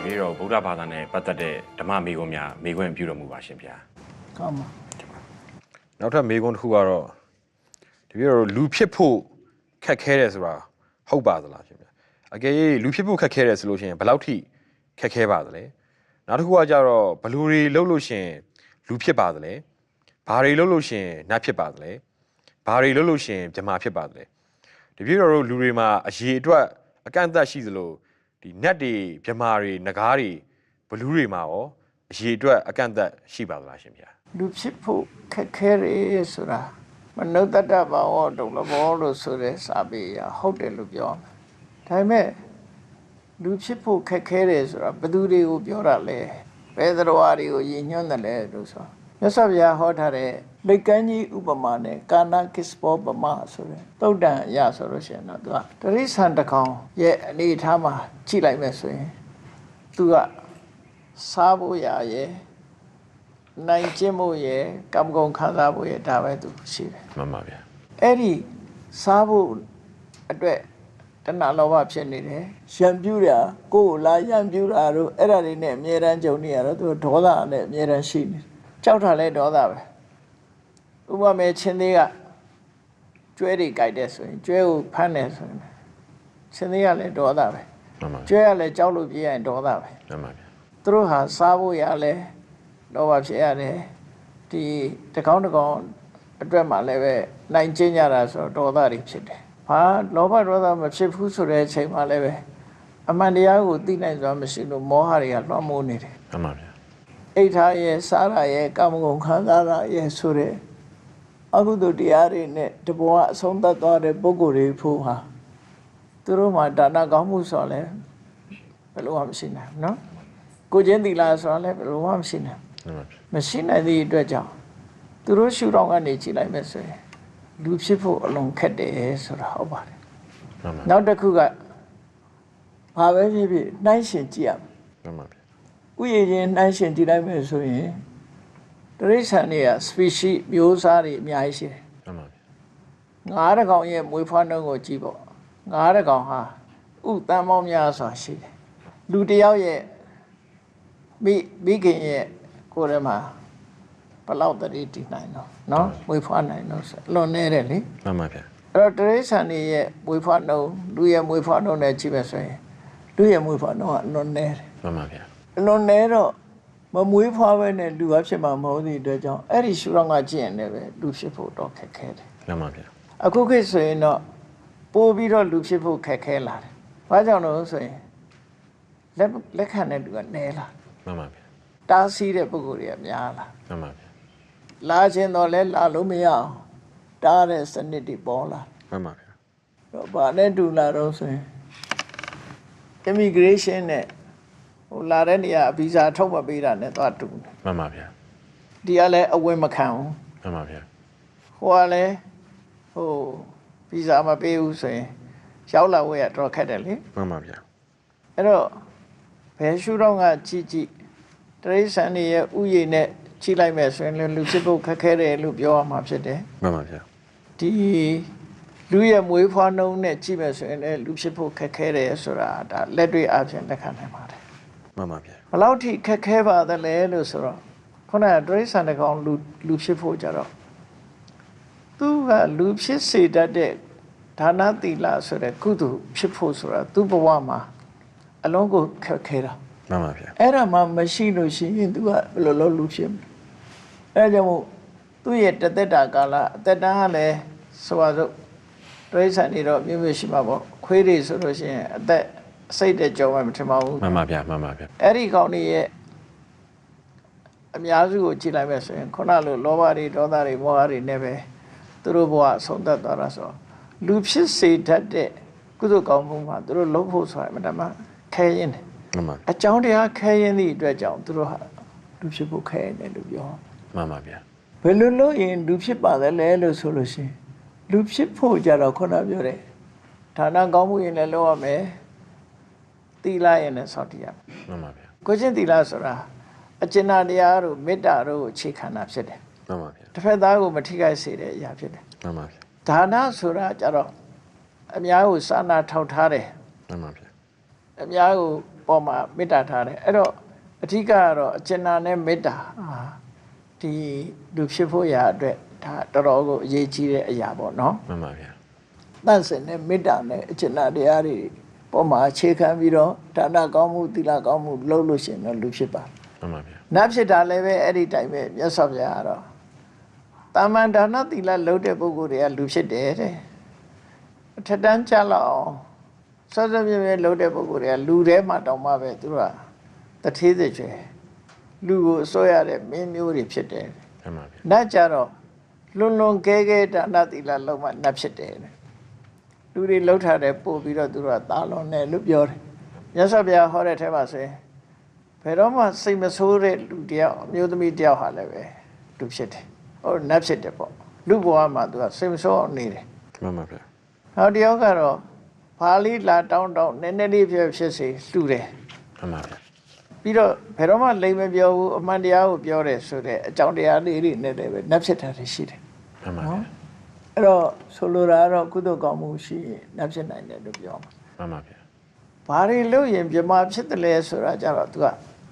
ပြီးတော့ဗုဒ္ဓဘာသာနဲ့ပတ်သက်တဲ့ဓမ္မမေခွန်းများမေခွန်းပြုတော်မူပါရှင်ဗျာကောင်းပါနောက်ထပ်မေခွန်းတစ်ခုကတော့တပည့်တော်လူဖြစ်ဖို့ခက်ခဲတယ်ဆိုတာဟုတ်ပါသလားရှင်ဗျာအကယ်၍လူဖြစ်ဖို့ခက်ခဲတယ်ဆိုလို့ရှိရင်ဘယ်လောက်ထိခက်ခဲပါသလဲနောက်တစ်ခုကကြတော့ဘလူတွေလှုပ်လို့ရှိရင်လူဖြစ်ပါသလဲဘာတွေလှုပ်လို့ရှိရင်နတ်ဖြစ်ပါသလဲဘာတွေလှုပ်လို့ရှိရင်ဗြဟ္မာဖြစ်ပါသလဲတပည့်တော်တို့လူတွေမှာအရေးအတွက်အကန့်အသတ်ရှိသလိုဒီနတ်တွေဗြဟ္မာတွေနဂါးတွေဘလူတွေမှာရောအရေးအတွက်အကန့်အသတ်ရှိပါသလားရှင်ဗျာလူဖြစ်ဖို့ခက်ခဲတယ်ဆိုတာမနုဿတ္တဘာဝဒုလဘောလို့ဆိုတဲ့စာပေရဟုတ်တယ်လို့ပြောမယ်ဒါပေမဲ့လူဖြစ်ဖို့ခက်ခဲတယ်ဆိုတာဘယ်သူတွေကိုပြောတာလဲဘယ်သရဝါတွေကိုရည်ညွှန်းတယ်လဲလို့ဆိုမြတ်စွာဘုရားဟောထားတဲ့လက်ကမ်းကြီးဥပမာနဲ့ကာနာကစ္စဘောပမာဆိုတဲ့သုတ်တန်အရာဆိုလို့ရှိရင်တော့သူကတရိษံတစ်ကောင်ရဲ့အနေအထားမှာကြည့်လိုက်မယ်ဆိုရင်သူကစားဖို့ရရဲ့နိုင်ကျင့်ဖို့ရဲ့ကံကုန်ခံစားဖို့ရဲ့ဒါပဲသူရှိတယ်မှန်ပါဗျာအဲ့ဒီစားဖို့အတွက်တဏှာလောဘဖြစ်နေတယ်ရံပြူတာကိုယ်လာရံပြူတာတို့အဲ့ဒါတွေနဲ့အမြဲတမ်းကြုံနေရတော့သူဒေါသနဲ့အမြဲတမ်းရှိနေကြောက်တာလဲဒေါသပဲဥပမာချင်းသေးကကျွဲတွေကြိုက်တဲ့ဆိုရင်ကျွဲကိုဖမ်းတယ်ဆိုရင်ချင်းသေးကလည်းဒေါသပဲကျွဲကလည်းကြောက်လို့ပြေးရင်ဒေါသပဲမှန်ပါဗျာသူတို့ဟာစားဖို့ရလဲလောဘဖြစ်ရတယ်ဒီတကောင်းအတွက်မှလည်းပဲနိုင်ကျင့်ကြတာဆိုတော့ဒေါသတွေဖြစ်တယ်ဘာလောဘဒေါသမဖြစ်ဘူးဆိုတဲ့အချိန်မှလည်းပဲအမှန်တရားကိုသိနိုင်စွာမရှိလို့မောဟတွေကလွှမ်းမိုးနေတယ်မှန်ပါဗျာအိဋ္ဌာရဲ့စားရရဲ့ကာမဂုဏ်ခံစားရရဲ့ဆိုတဲ့အကုသိုလ်တရားတွေနဲ့တဘောအဆုံးသတ်သွားတဲ့ပုဂ္ဂိုလ်တွေဖို့ဟာသူတို့မှာဒါနကောင်းမှုဆိုလဲဘယ်လိုမှမရှိနိုင်ဘူးနော်ကိုချင်းသီလဆိုလဲဘယ်လိုမှမရှိနိုင်မရှိနိုင်သည့်အတွက်ကြောင့်သူတို့ရှုထောင့်ကနေကြည့်လိုက်မယ်ဆိုရင်လူဖြစ်ဖို့အလုံးခက်တယ်ဆိုတာဟုတ်ပါတယ်နောက်တစ်ခုကဘာပဲဖြစ်ဖြစ်နှိုင်းရှင်ကြည့်ရမယ်ဥယျာဉ်ချင်းနှိုင်းရှင်ကြည့်လိုက်မယ်ဆိုရင်တရိษံတွေက species မျိုးစားတွေအများကြီးရှိတယ်ငါးတကောင်ရဲ့မွေးဖွားနှုန်းကိုကြည့်ပေါ့ငါးတကောင်ဟာဥတန်ပေါင်းများစွာရှိတယ်လူတယောက်ရဲ့မိခင်ရဲ့ကိုယ်ထဲမှာဘလောက်တရီတည်နိုင်တော့နော်မွေးဖွားနိုင်တော့လွန်နေတယ်လေမှန်ပါဗျာအဲ့တော့တရိษံတွေရဲ့မွေးဖွားနှုန်းလူရဲ့မွေးဖွားနှုန်းနဲ့ကြည့်မယ်ဆိုရင်လူရဲ့မွေးဖွားနှုန်းကလွန်နေတယ်မှန်ပါဗျာလွန်နေတော့မမွေးဖွားပဲနဲ့လူကဖြစ်မှာမဟုတ်သည့်အတွက်ကြောင့်အဲ့ဒီရှုတော့ကကြည့်ရင်လည်းပဲလူဖြစ်ဖို့တော့ခက်ခဲတယ်မှန်ပါဗျာအခုခေတ်ဆိုရင်တော့ပို့ပြီးတော့လူဖြစ်ဖို့ခက်ခဲလာတယ်ဘာကြောင့်လဲဆိုရင်လက်ခံတဲ့လူကနည်းလာမှန်ပါဗျာတားဆီးတဲ့ပုဂ္ဂိုလ်တွေကများလာမှန်ပါဗျာလာခြင်းတော့လဲလာလို့မရအောင်တားတဲ့စနစ်တွေပေါ်လာမှန်ပါဗျာတော့ဘာနဲ့တူလာတော့ဆိုရင် immigration နဲ့ဟိုလာတဲ့နေရာဗီဇာထုတ်မပေးတာနဲ့သွားတူတယ်မှန်ပါဗျာဒီကလည်းအဝင်မခံဘူးမှန်ပါဗျာဟိုကလည်းဟိုဗီဇာမပေးဘူးဆိုရင်ရောက်လာဝဲရတော့ခက်တယ်လေမှန်ပါဗျာအဲ့တော့ဘယ်ရှုတော့ကကြည့်တရိษံတွေရဲ့ဥယျာဉ်နဲ့ကြည့်လိုက်မယ်ဆိုရင်လူဖြစ်ဖို့ခက်ခဲတယ်လို့ပြောရမှာဖြစ်တယ်မှန်ပါဗျာဒီလူရဲ့မွေးဖွားနှုန်းနဲ့ကြည့်မယ်ဆိုရင်လည်းလူဖြစ်ဖို့ခက်ခဲတယ်ဆိုတာဒါလက်တွေ့အပြင်လက်ခံနိုင်ပါတယ်မှန်ပါဗျာဘယ်လောက်ထိခက်ခဲပါသလဲလို့ဆိုတော့ခုနကတရိษံတကောင်လူဖြစ်ဖို့ကြတော့သူကလူဖြစ်စေတတ်တဲ့ဒါနသီလဆိုတဲ့ကုသိုလ်ဖြစ်ဖို့ဆိုတာသူ့ဘဝမှာအလုံးကိုခက်ခဲတာမှန်ပါဗျာအဲ့ဒါမှမရှိလို့ရှိရင်သူကဘယ်လိုလုပ်လူဖြစ်မလဲအဲ့ကြောင့်မို့သူ့ရဲ့တသက်တာကာလအသက်တန်းကလည်းဆိုပါစို့တရိษံတွေတော့မျိုးရှိမှာပေါ့ခွေးတွေဆိုလို့ရှိရင်အသက်စိတ်တဲ့ကြောမှမထင်ပါဘူးမှန်ပါဗျာမှန်ပါဗျာအဲ့ဒီကောင်တွေရဲ့အများစုကိုကြည့်လိုက်မယ်ဆိုရင်ခုနလိုလောဘတွေဒေါသတွေမောဟတွေနဲ့ပဲသူတို့ဘဝဆုံးသက်သွားတာဆိုလူဖြစ်စေတတ်တဲ့ကုသိုလ်ကောင်းမှုမှာသူတို့လုပ်ဖို့ဆိုတာအမှန်တမ်းခဲရင်တယ်မှန်ပါအကြောင်းတရားခဲရင်သည့်အတွက်ကြောင့်သူတို့ဟာလူဖြစ်ဖို့ခဲတယ်လို့ပြောမှန်ပါဗျာဘယ်လိုလုပ်ရင်လူဖြစ်ပါသလဲလို့ဆိုလို့ရှိရင်လူဖြစ်ဖို့ကြတော့ခုနပြောတဲ့ဌာနကောင်းမှုရင်လည်းလုပ်ရမယ်သီလရင်လည်းစောင့်တည်ရမယ်မှန်ပါဗျာကိုချင်းသီလဆိုတာအကျဉ်းတရားတို့မေတ္တာတို့ကိုအခြေခံတာဖြစ်တယ်မှန်ပါဗျာတစ်ဖက်သားကိုမထိခိုက်စေတဲ့အရာဖြစ်တယ်မှန်ပါဗျာဒါနဆိုတာကြတော့အများကိုစာနာထောက်ထားတယ်မှန်ပါဗျာအများကို ပေါ်မှာမေတ္တာထားတယ်အဲ့တော့အဓိကကတော့အကျဉ်းနာနဲ့မေတ္တာဒီလူဖြစ်ဖို့ရာအတွက်ဒါတော်တော်ကိုအရေးကြီးတဲ့အရာပေါ့နော် မှန်ပါဗျာ တန့်စင်တဲ့မေတ္တာနဲ့အကျဉ်းနာတရားတွေပေါ်မှာအခြေခံပြီးတော့ဒါနကောင်းမှုသီလကောင်းမှုလုပ်လို့ရှိရင်တော့လူဖြစ်ပါ မှန်ပါဗျာ နတ်ဖြစ်တာလည်းပဲအဲ့ဒီတိုင်ပဲမြတ်စွာဘုရားကတော့တာမန်ဒါနသီလလုပ်တဲ့ပုဂ္ဂိုလ်တွေကလူဖြစ်တယ်တဲ့အထက်တန်းကြလောက်အောင်စောစောပြည့်ပြည့်လုပ်တဲ့ပုဂ္ဂိုလ်တွေကလူထဲမှာတောင်မှပဲသူတို့ကတထေးစေချွေလူကိုအစိုးရတဲ့မင်းမျိုးတွေဖြစ်တယ် မှန်ပါဗျာ နတ်ကြတော့လွန်လွန်ကဲကဲဒါနသီလလုံးမှနတ်ဖြစ်တယ်လူတွေလှုပ်ထားတယ်ပို့ပြီးတော့သူတို့ကတာလွန်တယ်လို့ပြောတယ်မြတ်စွာဘုရားဟောတဲ့ထဲမှာဆိုရင်ဘယ်တော့မှစိတ်မဆိုးတဲ့လူတယောက်အမျိုးသမီးတယောက်ဟာလည်းပဲလူဖြစ်တယ်ဟိုနတ်ဖြစ်တယ်ပေါ့လူဘဝမှာသူကစိတ်မဆိုးအောင်နေတယ် မှန်ပါဗျာ နောက်တယောက်ကတော့ဘာလိလာတောင်းနည်းနည်းလေးဖြစ်စေလှူတယ် မှန်ပါဗျာ ပြီးတော့ဘယ်တော့မှလိမ်မပြောဘူးအမှန်တရားကိုပြောတယ်ဆိုတဲ့အကြောင်းတရားလေးတွေနဲ့လည်းပဲနတ်ဖြစ်တာတွေရှိတယ် မှန်ပါဗျာ အဲ့တော့ဆိုလိုတာကတော့ကုသိုလ်ကောင်းမှုရှိရင်နတ်ဖြစ်နိုင်တယ်လို့ပြောမှာ မှန်ပါဗျာ ဘာတွေလို့ရင်ပြမဖြစ်တယ်လဲဆိုတာကြတော့ तू က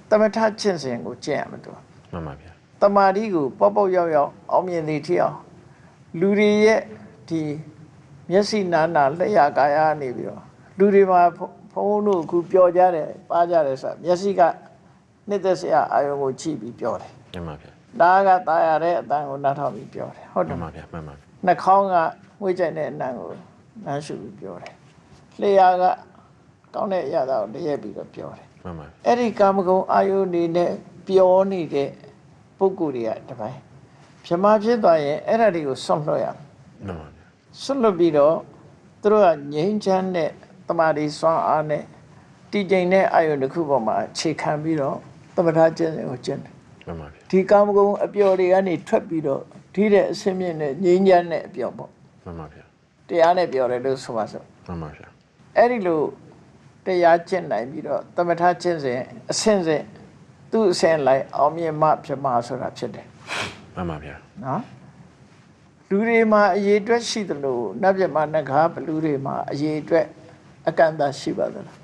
သမထကျင့်စဉ်ကိုကျင့်ရမှာ तू မှန်ပါဗျာ တမာတိကိုပေါက်ပေါက်ရောက်ရောက်အောင်မြင်သည်ထိအောင်လူတွေရဲ့ဒီမျက်စိနာနာလက်ရကာယနေပြီးတော့လူတွေမှာဖုံးတို့အခုပြောကြတယ်ပါကြတယ်ဆိုတာမျက်စိကနှစ်သက်စရာအာယုံကိုကြည့်ပြီးပြောတယ် မှန်ပါဗျာ နားကตายရတဲ့အတန်ကိုနားထောင်ပြီးပြောတယ်ဟုတ်တ မှ ယ် န်ပါဗျာမှန်ပါဗျာ နှာခေါင်းကငွေ့ကြိုက်တဲ့အနံကိုနမ်းရှုပြီးပြောတယ်လျှာကကောင်းတဲ့အရာကိုတရက်ပြီးတော့ပြောတယ် မှန်ပါ အဲ့ဒီကာမဂုဏ်အာယုန်နေနဲ့ပြောနေတဲ့ပုဂ္ဂိုလ်တွေကတပိုင်းပြမဖြစ်သွားရင်အဲ့ဒါတွေကိုဆွန့်လွှတ်ရမယ် မှန်ပါဗျာ ဆွန့်လွှတ်ပြီးတော့သူတို့ကငြိမ်းချမ်းတဲ့တမာတိစွမ်းအားနဲ့တည်ကျိန်တဲ့အာယုန်တစ်ခုပေါ်မှာအခြေခံပြီးတော့သမထကျင့်စဉ်ကိုကျင့်တယ် မှန်ပါဗျာ ဒီကာမဂုဏ်အပျော်တွေကနေထွက်ပြီးတော့ဒီတဲ့အစင်းမြင့်နဲ့ငြိမ်းချမ်းတဲ့အပျော်ပေါ့ မှန်ပါဗျာ တရားနဲ့ပြောတယ်လို့ဆိုပါစို့ မှန်ပါဗျာ အဲ့ဒီလိုတရားကျင့်နိုင်ပြီးတော့သမထကျင့်စဉ်အဆင့်ဆင့်သူ့အဆင့်လိုက်အောင်မြင်မှဖြစ်မှာဆိုတာဖြစ်တယ် မှန်ပါဗျာ နော်လူတွေမှာအရေးအတွက်ရှိသလိုနတ်ပြမနဂါဘလူတွေမှာအရေးအတွက်အကန့်အသတ်ရှိပါသလား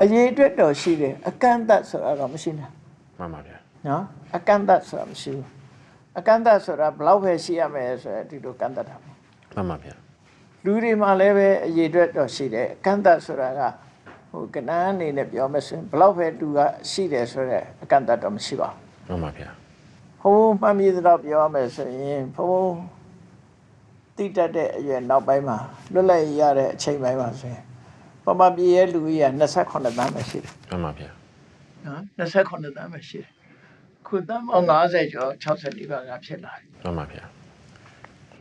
အရေးအတွက်တော့ရှိတယ်အကန့်အသတ်ဆိုတာတော့မရှိဘူး မှန်ပါဗျာ နော်အကန့်အသတ်ဆိုတာမရှိဘူးအကန့်အသတ်ဆိုတာဘလောက်ပဲရှိရမယ်ဆိုရင်ဒီလိုကန့်သတ်တာ မှန်ပါဗျာ လူတွေမှာလည်းပဲအရေးအတွက်တော့ရှိတယ်အကန့်အသတ်ဆိုတာကဟိုကနန်းအနေနဲ့ပြောမယ်ဆိုရင်ဘလောက်ပဲသူကရှိတယ်ဆိုတော့အကန့်အသတ်တော့မရှိပါဘူး မှန်ပါဗျာ ဘုံမှတ်မိသတော့ပြောရမယ်ဆိုရင်ဘုံတိတက်တဲ့အရွယ်နောက်ပိုင်းမှာလွတ်လပ်ရတဲ့အချိန်ပိုင်းမှာဆိုရင်ပမာပြည်ရဲ့လူကြီးက28သန်းပဲရှိတယ် မှန်ပါဗျာ နော်28သန်းပဲရှိတယ်ခုသန်းပေါင်း50ကျော်60ပါးကဖြစ်လာတယ် မှန်ပါဗျာ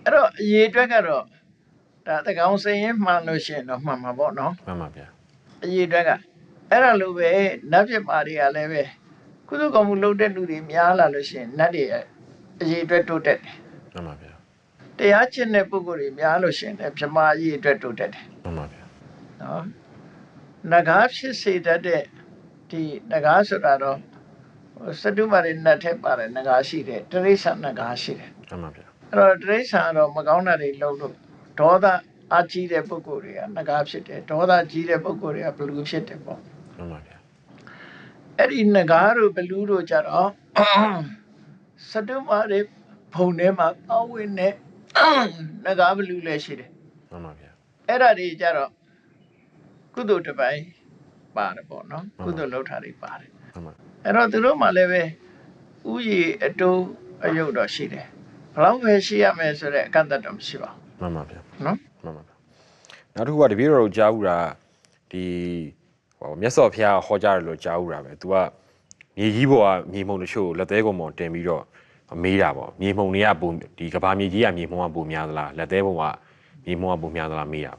အဲ့တော့အရေးအတွက်ကတော့ဒါတကောင်စရင်မှန်လို့ရှိရင်တော့မှန်မှာပေါ့နော် မှန်ပါဗျာ အရေးအတွက်ကအဲ့ဒါလိုပဲနတ်ဖြစ်ပါတွေကလည်းပဲကုသကောင်မှုလုပ်တဲ့လူတွေများလာလို့ရှိရင်နတ်တွေအရေးအတွက်တိုးတက်တယ် မှန်ပါဗျာ တရားကျင့်တဲ့ပုဂ္ဂိုလ်တွေများလို့ရှိရင်လည်းဗြဟ္မာအရေးအတွက်တိုးတက်တယ် မှန်ပါဗျာ နော်နဂါဖြစ်စေတတ်တဲ့ဒီနဂါဆိုတာတော့စတုမာရိနတ်ထဲပါတယ်နဂါရှိတယ်တိရစ္ဆာန်နဂါရှိတယ် မှန်ပါဗျာ အဲ့တော့တိရစ္ဆာန်ကတော့မကောင်းတာတွေလုပ်လို့ဒေါသအကြီးတဲ့ပုဂ္ဂိုလ်တွေကနဂါဖြစ်တယ်ဒေါသကြီးတဲ့ပုဂ္ဂိုလ်တွေကဘလူဖြစ်တယ်ပေါ့ မှန်ပါဗျာ အဲ့ဒီနဂါတို့ဘလူတို့ကြတော့စတုမာရိဘုံထဲမှာအဝင်နဲ့နဂါဘလူလည်းရှိတယ် မှန်ပါဗျာ အဲ့ဒါတွေကြတော့ကုသိုလ်တစ်ပိုင်းပါတယ်ပေါ့နော်ကုသိုလ်လုပ်တာတွေပါတယ် မှန်ပါ အဲ့တော့သူတို့မှလည်းပဲဥယျာဉ်အတိုးအယုတ်တော့ရှိတယ်ဘလောက်ပဲရှိရမယ်ဆိုတဲ့အကန့်အသတ်တော့မရှိပါ မှန်ပါဗျာ ဘူးနော် မှန်ပါဗျာနောက်တစ်ခုကတပည့်တော်တို့ကြားဦးတာဒီဟိုမြတ်စွာဘုရားဟောကြားတယ်လို့ကြားဦးတာပဲ तू ကမြေကြီးပေါ်ကမြေမှုန်တချို့လက်သေးကုန်ပေါ်တင်ပြီးတော့မေးတာပေါ့မြေမှုန်တွေကပုံဒီကဘာမြေကြီးကမြေမှုန်ကပုံများသလားလက်သေးပုံကမြေမှုန်ကပုံများသလားမေးတာ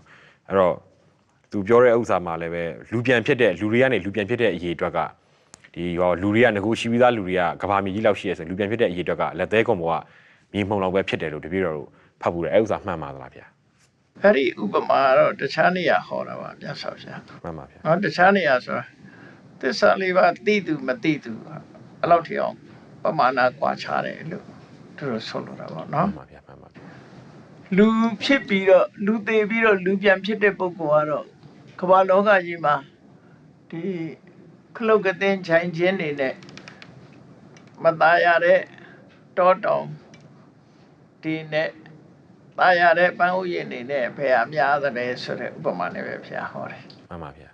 အဲ့တော့ तू ပြောတဲ့ဥစ္စာမှာလည်းပဲလူပြန်ဖြစ်တဲ့လူတွေကနေလူပြန်ဖြစ်တဲ့အရေးအတွက်ကဒီရောလူတွေကငကိုရှိပြီးသားလူတွေကကဘာမြေကြီးလောက်ရှိရဆိုလူပြန်ဖြစ်တဲ့အရေးအတွက်ကလက်သေးကုန်ပေါ်ကမြေမှုန်လောက်ပဲဖြစ်တယ်လို့တပည့်တော်တို့ဖတ်ဘူးတယ်အဲ့ဥစ္စာမှန်ပါသလားဗျာ အဲ့ဒီဥပမာတော့တခြားနေရာဟောတာပါမြတ်စွာဘုရား မှန်ပါဗျာ နော်တခြားနေရာဆိုတာသစ္စာလေးပါးသိသူမသိသူအဲ့လောက်ထိအောင်ပမာဏကွာခြားတယ်လို့သူတို့ဆိုလိုတာပေါ့ မှ နော် န်ပါဗျာမှန်ပါဗျာ လူဖြစ်ပြီးတော့လူသေးပြီးတော့လူပြန်ဖြစ်တဲ့ပုဂ္ဂိုလ်ကတော့ကမ္ဘာလောကကြီးမှာဒီ ခလုတ်ကတင်းချိုင်ချင်းနေနဲ့မသားရတဲ့တောတောင်ဒီနဲ့သားရတဲ့ပန်းဥယျာဉ်နေနဲ့ဘယ်အများသလဲဆိုတဲ့ဥပမာနဲ့ပဲဖျားဟောတယ် မှန်ပါဗျာ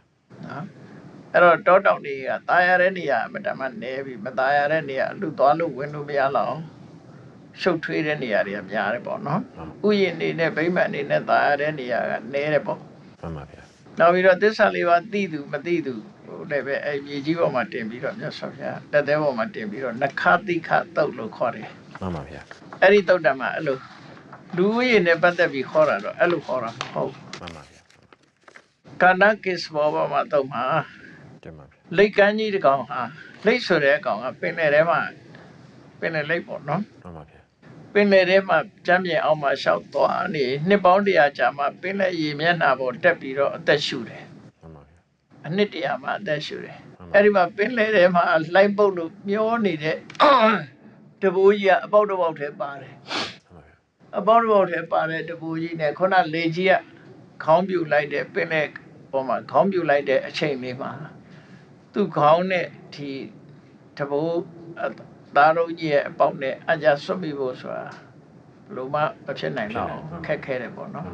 နော်အဲ့တော့တောတောင်တွေကသားရတဲ့နေရာအမတမနဲပြီးမသားရတဲ့နေရာလူသွားလို့ဝင်လို့မရတော့ရှုပ်ထွေးတဲ့နေရာတွေကများတယ်ပေါ့နော်ဥယျာဉ်နေနဲ့ဗိမာန်နေနဲ့သားရတဲ့နေရာကနဲတယ်ပေါ့ မှန်ပါဗျာ နောက်ပြီးတော့သစ္စာလေးပါးသိသူမသိသူဟိုလည်းပဲအဲ့မြေကြီးပေါ်မှာတင်ပြီးတော့မြတ်စွာဘုရားတက်သေးပေါ်မှာတင်ပြီးတော့နခတိခတုတ်လို့ခေါ်တယ် မှန်ပါဗျာ အဲ့ဒီတုတ်တံမှာအဲ့လိုလူဦးရေနဲ့ပတ်သက်ပြီးခေါ်တာတော့အဲ့လိုခေါ်တာမဟုတ် မှန်ပါဗျာ ကန္နကိစ္စဘောပေါ်မှာတုတ်မှာ တင်ပါဗျာ လိတ်ကန်းကြီးတစ်ကောင်ဟာလိတ်ဆိုတဲ့အကောင်ကပင်လယ်ထဲမှာပင်လယ်လိတ်ပေါ့နော် မှန်ပါဗျာ ပင်လယ်ထဲမှာကျမ်းပြင်အောင်မှာရှောက်သွားနေနှစ်ပေါင်း100ကြာမှပင်လယ်ရေမျက်နှာပေါ်တက်ပြီးတော့အသက်ရှူတယ် မှန်ပါဗျာ အနှစ်100မှအသက်ရှူတယ်အဲ့ဒီမှာပင်လယ်ထဲမှာလှိုင်းပုတ်လို့မျောနေတဲ့တဘိုးကြီးကအပေါက်တစ်ပေါက်ထဲပါတယ် မှန်ပါဗျာ အပေါက်တစ်ပေါက်ထဲပါတဲ့တဘိုးကြီးနဲ့ခုနလေကြီးကခေါင်းပြူလိုက်တဲ့ပင်လယ်ပေါ်မှာခေါင်းပြူလိုက်တဲ့အချိန်လေးမှာသူ့ခေါင်းနဲ့ဒီတဘိုးသားတော်ကြီးရဲ့အပေါက်နဲ့အကြဆွတ်ပြီးဖို့ဆိုတာဘလို့မှမဖြစ်နိုင်တော့ခက်ခဲတယ်ပေါ့နော်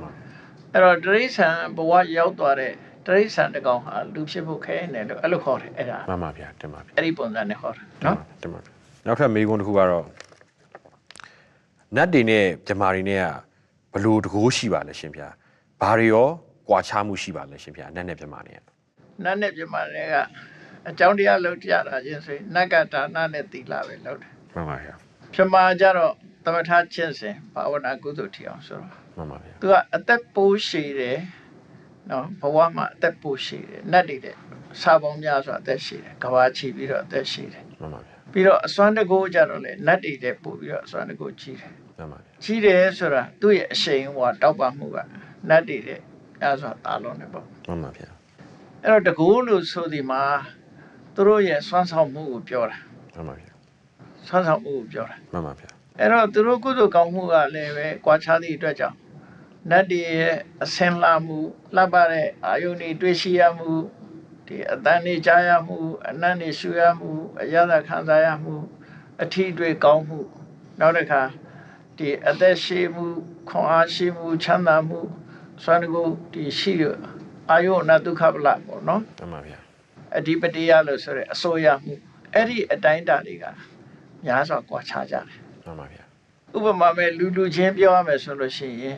အဲ့တော့တိရစ္ဆာန်ဘဝရောက်သွားတဲ့တိရစ္ဆာန်တစ်ကောင်ဟာလူဖြစ်ဖို့ခဲနေလို့အဲ့လိုခေါ်တယ်အဲ့ဒါ မှန်ပါဗျာတင်ပါဗျာ အဲ့ဒီပုံစံနဲ့ခေါ်တာနော် တင်ပါဗျာနောက်ထပ်မေးခွန်းတစ်ခုကတော့နတ်တွေနဲ့ဂျမာတွေနဲ့ကဘလို့တကိုးရှိပါလဲရှင်ဗျာဘာတွေရောကွာခြားမှုရှိပါလဲရှင်ဗျာနတ်နဲ့ဂျမာတွေက နတ်နဲ့ပြမတွေကအကြောင်းတရားလုံးကြတာချင်းဆိုရင်နတ်ကဒါနနဲ့သီလပဲလုပ်တယ် မှန်ပါဗျာ ပြမကြတော့သမထချင်းစဉ်ဘာဝနာကုသိုလ်ထီအောင်ဆိုတော့ မှန်ပါဗျာ သူကအသက်ပိုးရှည်တယ်နော်ဘဝမှာအသက်ပိုးရှည်တယ်နတ်တွေတဲ့စာပေါင်းများစွာအသက်ရှည်တယ်ကဘာချီပြီးတော့အသက်ရှည်တယ် မှန်ပါဗျာ ပြီးတော့အစွမ်းတကူကြတော့လေနတ်တွေတဲ့ပို့ပြီးတော့အစွမ်းတကူကြီးတယ် မှန်ပါဗျာ ကြီးတယ်ဆိုတာသူ့ရဲ့အရှိန်ဟိုတောက်ပမှုကနတ်တွေတဲ့အဲဆိုတာလုံးနေပေါ့ မှန်ပါဗျာ အဲ့တော့တကူလို့ဆိုဒီမှာသူတို့ရဲ့စွမ်းဆောင်မှုကိုပြောတာ မှန်ပါဗျာ စွမ်းဆောင်မှုကိုပြောတာ မှန်ပါဗျာ အဲ့တော့သူတို့ကုသိုလ်ကောင်းမှုကလည်းပဲကြွားချသည့်အတွက်ကြောင့်နတ်တွေရဲ့အစင်လာမှုလှပတဲ့အာယုန်တွေတွေ့ရှိရမှုဒီအတန်တွေကြားရမှုအနံ့တွေရှူရမှုအရသာခံစားရမှုအထီးတွေကောင်းမှုနောက်တစ်ခါဒီအသက်ရှိမှုခွန်အားရှိမှုချမ်းသာမှုစွမ်းကိုဒီရှိရအာယုအနတုခပလပေါ့နော် မှန်ပါဗျာ အဓိပတိယလို့ဆိုရဲအစိုးရမှုအဲ့ဒီအတိုင်းတာတွေကများစွာကြွားချကြတယ် မှန်ပါဗျာ ဥပမာမဲ့လူချင်းပြောရမယ်ဆိုလို့ရှိရင်